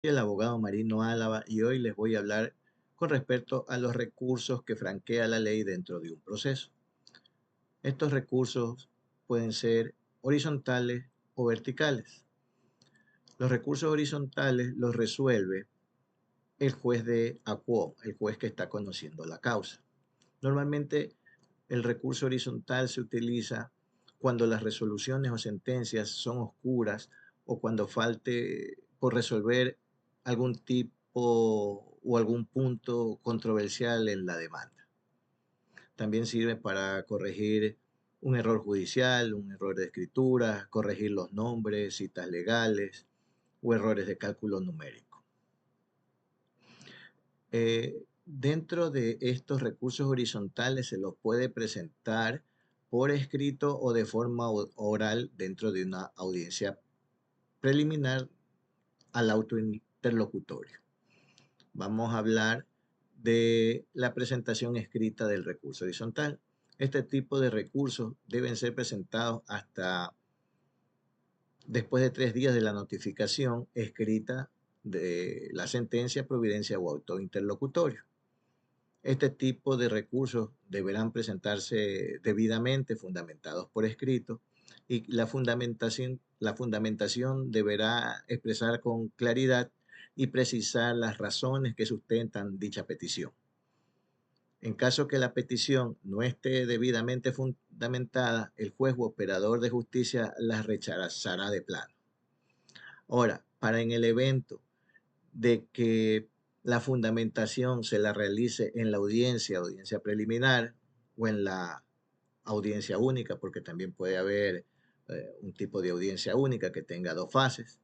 Soy el abogado Marino Álava y hoy les voy a hablar con respecto a los recursos que franquea la ley dentro de un proceso. Estos recursos pueden ser horizontales o verticales. Los recursos horizontales los resuelve el juez de aquo, el juez que está conociendo la causa. Normalmente el recurso horizontal se utiliza cuando las resoluciones o sentencias son oscuras o cuando falte por resolver algún tipo o algún punto controversial en la demanda. También sirve para corregir un error judicial, un error de escritura, corregir los nombres, citas legales o errores de cálculo numérico. Dentro de estos recursos horizontales se los puede presentar por escrito o de forma oral dentro de una audiencia preliminar al auto interlocutorio. Vamos a hablar de la presentación escrita del recurso horizontal. Este tipo de recursos deben ser presentados hasta después de 3 días de la notificación escrita de la sentencia, providencia o auto interlocutorio. Este tipo de recursos deberán presentarse debidamente fundamentados por escrito y la fundamentación deberá expresar con claridad y precisar las razones que sustentan dicha petición. En caso que la petición no esté debidamente fundamentada, el juez u operador de justicia las rechazará de plano. Ahora, para en el evento de que la fundamentación se la realice en la audiencia preliminar o en la audiencia única, porque también puede haber un tipo de audiencia única que tenga 2 fases,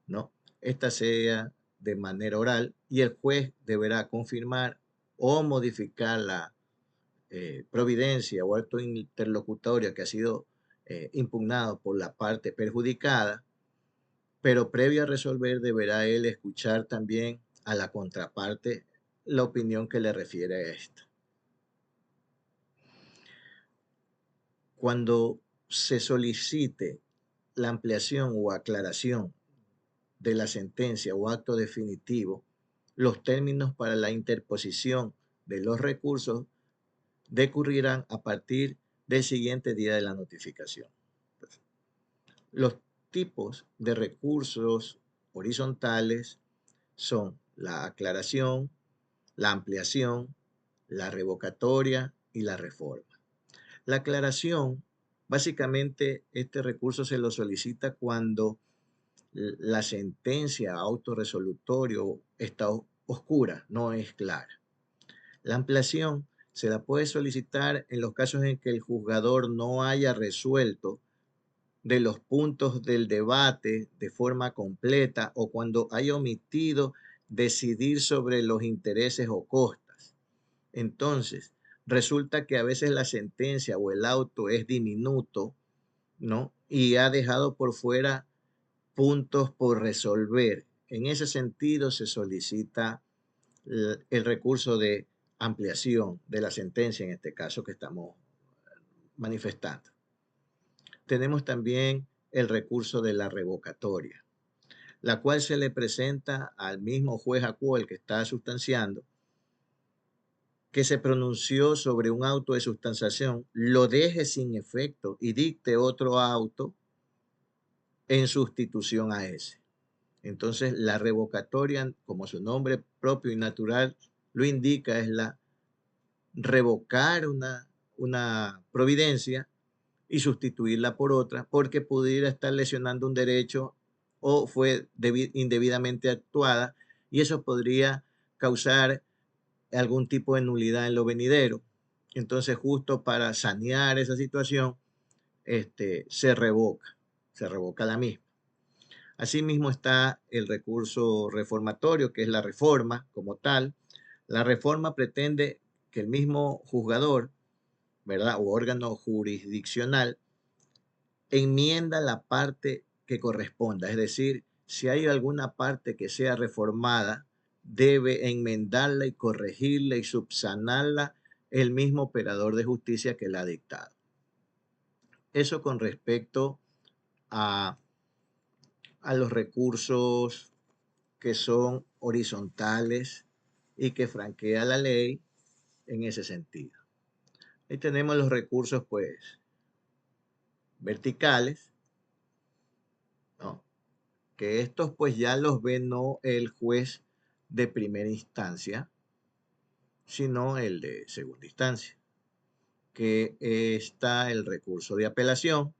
¿no? Esta sea de manera oral y el juez deberá confirmar o modificar la providencia o acto interlocutorio que ha sido impugnado por la parte perjudicada, pero previo a resolver deberá él escuchar también a la contraparte la opinión que le refiere a esta. Cuando se solicite la ampliación o aclaración de la sentencia o acto definitivo, los términos para la interposición de los recursos decurrirán a partir del siguiente día de la notificación. Los tipos de recursos horizontales son la aclaración, la ampliación, la revocatoria y la reforma. La aclaración, básicamente este recurso se lo solicita cuando la sentencia autorresolutorio está oscura, no es clara. La ampliación se la puede solicitar en los casos en que el juzgador no haya resuelto de los puntos del debate de forma completa o cuando haya omitido decidir sobre los intereses o costas. Entonces, resulta que a veces la sentencia o el auto es diminuto, ¿no? Y ha dejado por fuera puntos por resolver. En ese sentido, se solicita el recurso de ampliación de la sentencia, en este caso que estamos manifestando. Tenemos también el recurso de la revocatoria, la cual se le presenta al mismo juez aquo, el que está sustanciando, que se pronunció sobre un auto de sustanciación, lo deje sin efecto y dicte otro auto en sustitución a ese. Entonces, la revocatoria, como su nombre propio y natural lo indica, es la revocar una providencia y sustituirla por otra porque pudiera estar lesionando un derecho o fue indebidamente actuada y eso podría causar algún tipo de nulidad en lo venidero. Entonces, justo para sanear esa situación, se revoca la misma. Asimismo está el recurso reformatorio, que es la reforma como tal. La reforma pretende que el mismo juzgador, ¿verdad? O órgano jurisdiccional enmienda la parte que corresponda. Es decir, si hay alguna parte que sea reformada, debe enmendarla y corregirla y subsanarla el mismo operador de justicia que la ha dictado. Eso con respecto a los recursos que son horizontales y que franquea la ley en ese sentido. Ahí tenemos los recursos, pues, verticales, ¿no? Que estos, pues, ya los ve no el juez de primera instancia, sino el de segunda instancia, que está el recurso de apelación,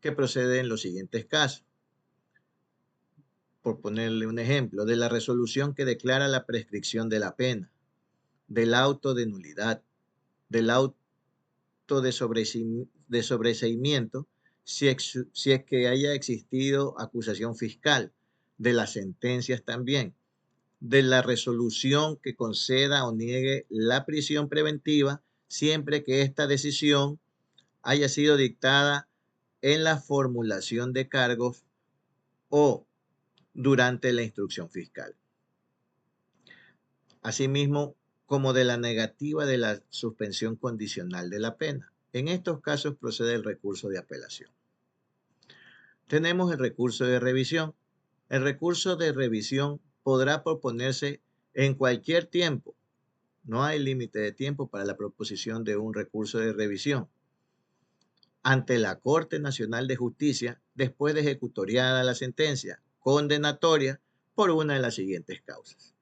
que procede en los siguientes casos. Por ponerle un ejemplo, de la resolución que declara la prescripción de la pena, del auto de nulidad, del auto de sobreseimiento, si es que haya existido acusación fiscal, de las sentencias también, de la resolución que conceda o niegue la prisión preventiva, siempre que esta decisión haya sido dictada en la formulación de cargos o durante la instrucción fiscal. Asimismo, como de la negativa de la suspensión condicional de la pena. En estos casos procede el recurso de apelación. Tenemos el recurso de revisión. El recurso de revisión podrá proponerse en cualquier tiempo. No hay límite de tiempo para la proposición de un recurso de revisión ante la Corte Nacional de Justicia después de ejecutoriada la sentencia condenatoria por una de las siguientes causas.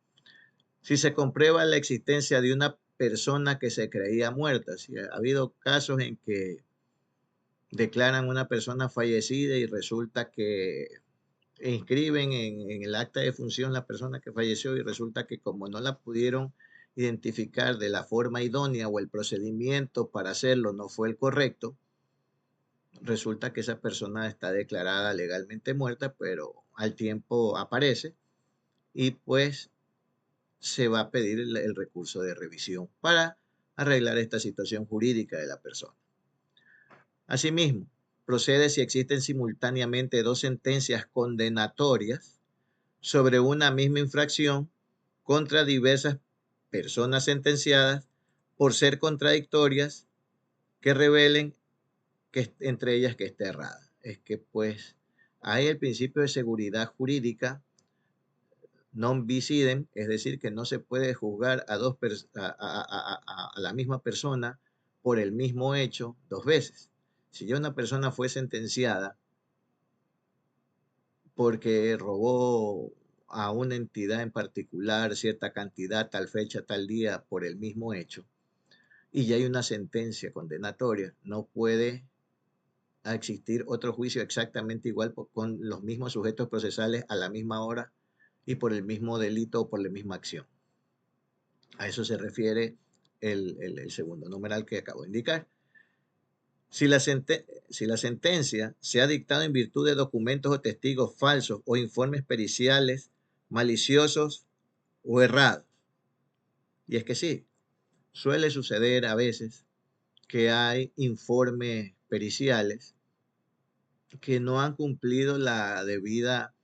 Si se comprueba la existencia de una persona que se creía muerta, si ha habido casos en que declaran una persona fallecida y resulta que inscriben en el acta de función la persona que falleció y resulta que como no la pudieron identificar de la forma idónea o el procedimiento para hacerlo no fue el correcto, resulta que esa persona está declarada legalmente muerta, pero al tiempo aparece y pues se va a pedir el recurso de revisión para arreglar esta situación jurídica de la persona. Asimismo, procede si existen simultáneamente dos sentencias condenatorias sobre una misma infracción contra diversas personas sentenciadas por ser contradictorias que revelen que entre ellas que esté errada. Es que pues hay el principio de seguridad jurídica non bis idem, es decir, que no se puede juzgar a la misma persona por el mismo hecho dos veces. Si ya una persona fue sentenciada porque robó a una entidad en particular cierta cantidad, tal fecha, tal día, por el mismo hecho, y ya hay una sentencia condenatoria, no puede existir otro juicio exactamente igual con los mismos sujetos procesales a la misma hora y por el mismo delito o por la misma acción. A eso se refiere el segundo numeral que acabo de indicar. Si la sentencia se ha dictado en virtud de documentos o testigos falsos o informes periciales maliciosos o errados. Y es que sí, suele suceder a veces que hay informes periciales que no han cumplido la debida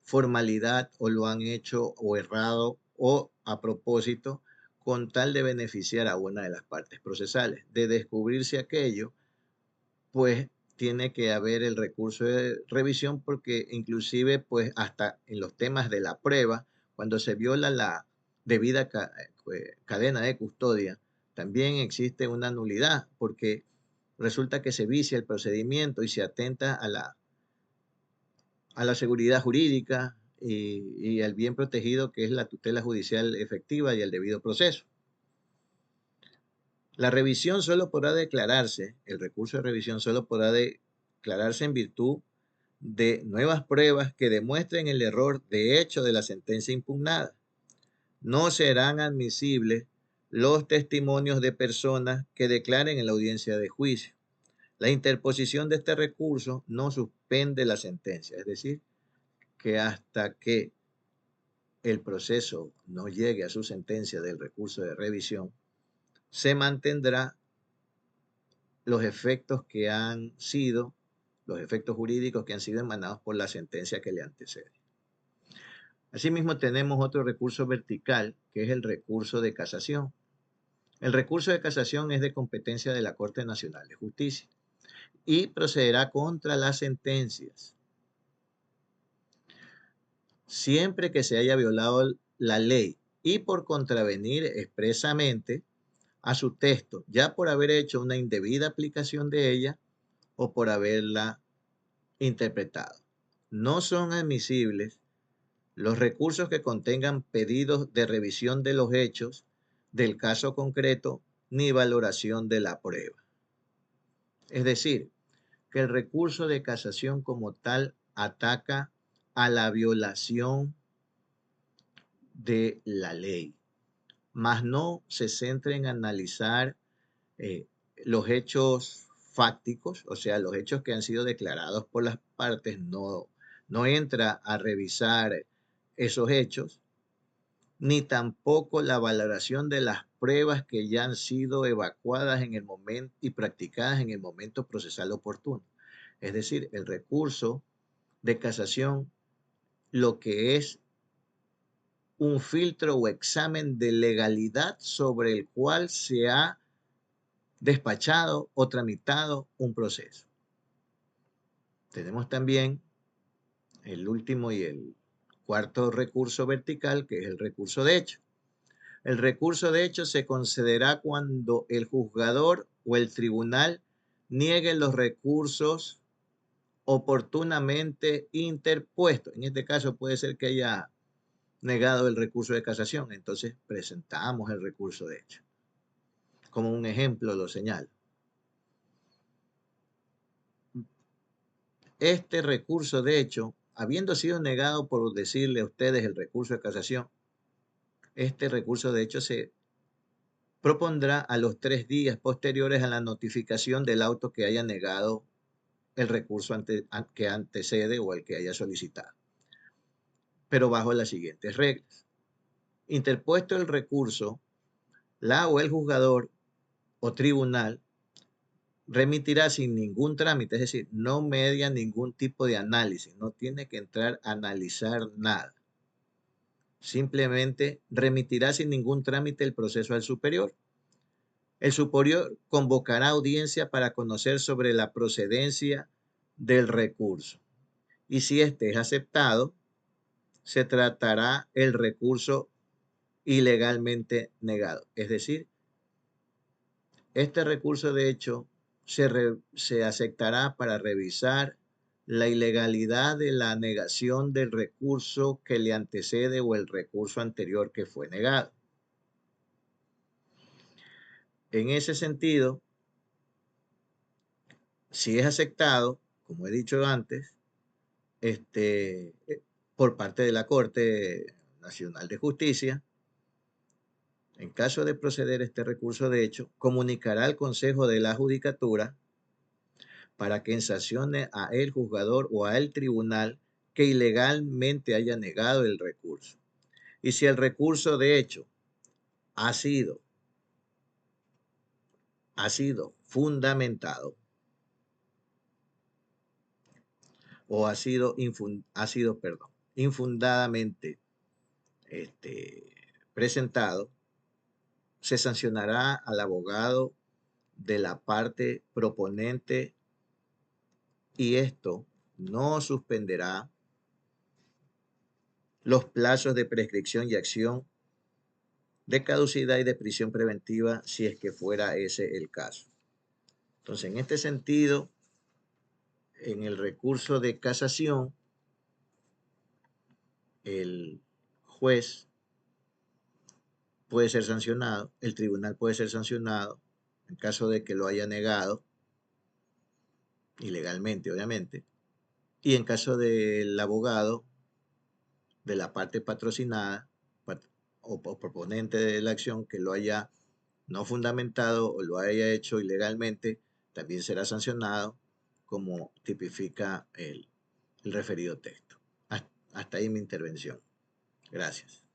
formalidad o lo han hecho o errado o a propósito con tal de beneficiar a una de las partes procesales. De descubrirse aquello, pues tiene que haber el recurso de revisión porque inclusive pues hasta en los temas de la prueba, cuando se viola la debida cadena de custodia, también existe una nulidad porque resulta que se vicia el procedimiento y se atenta a la seguridad jurídica y al bien protegido que es la tutela judicial efectiva y el debido proceso. La revisión solo podrá declararse, el recurso de revisión solo podrá declararse en virtud de nuevas pruebas que demuestren el error de hecho de la sentencia impugnada. No serán admisibles los testimonios de personas que declaren en la audiencia de juicio. La interposición de este recurso no suspende la sentencia, es decir, que hasta que el proceso no llegue a su sentencia del recurso de revisión, se mantendrá los efectos que han sido, los efectos jurídicos que han sido emanados por la sentencia que le antecede. Asimismo, tenemos otro recurso vertical, que es el recurso de casación. El recurso de casación es de competencia de la Corte Nacional de Justicia y procederá contra las sentencias siempre que se haya violado la ley y por contravenir expresamente a su texto, ya por haber hecho una indebida aplicación de ella o por haberla interpretado. No son admisibles los recursos que contengan pedidos de revisión de los hechos del caso concreto ni valoración de la prueba. Es decir, que el recurso de casación como tal ataca a la violación de la ley, mas no se centra en analizar eh, los hechos fácticos, o sea, los hechos que han sido declarados por las partes, no entra a revisar esos hechos, ni tampoco la valoración de las pruebas que ya han sido evacuadas en el momento y practicadas en el momento procesal oportuno. Es decir, el recurso de casación lo que es un filtro o examen de legalidad sobre el cual se ha despachado o tramitado un proceso. Tenemos también el último y el cuarto recurso vertical, que es el recurso de hecho. El recurso de hecho se concederá cuando el juzgador o el tribunal niegue los recursos oportunamente interpuestos. En este caso puede ser que haya negado el recurso de casación, entonces presentamos el recurso de hecho. Como un ejemplo lo señalo. Este recurso de hecho, habiendo sido negado por decirle a ustedes el recurso de casación, este recurso de hecho se propondrá a los 3 días posteriores a la notificación del auto que haya negado el recurso que antecede o el que haya solicitado, pero bajo las siguientes reglas. Interpuesto el recurso, la o el juzgador o tribunal remitirá sin ningún trámite, es decir, no media ningún tipo de análisis, no tiene que entrar a analizar nada. Simplemente remitirá sin ningún trámite el proceso al superior. El superior convocará audiencia para conocer sobre la procedencia del recurso. Y si éste es aceptado, se tratará el recurso ilegalmente negado. Es decir, este recurso de hecho se aceptará para revisar la ilegalidad de la negación del recurso que le antecede o el recurso anterior que fue negado. En ese sentido, si es aceptado, como he dicho antes, por parte de la Corte Nacional de Justicia, en caso de proceder este recurso de hecho, comunicará al Consejo de la Judicatura para que sancione a el juzgador o a el tribunal que ilegalmente haya negado el recurso. Y si el recurso de hecho ha sido fundamentado o infundadamente presentado, se sancionará al abogado de la parte proponente y esto no suspenderá los plazos de prescripción y acción de caducidad y de prisión preventiva si es que fuera ese el caso. Entonces, en este sentido, en el recurso de casación, el juez puede ser sancionado, el tribunal puede ser sancionado en caso de que lo haya negado ilegalmente, obviamente, y en caso del abogado de la parte patrocinada o proponente de la acción que lo haya no fundamentado o lo haya hecho ilegalmente, también será sancionado como tipifica el referido texto. Hasta ahí mi intervención. Gracias.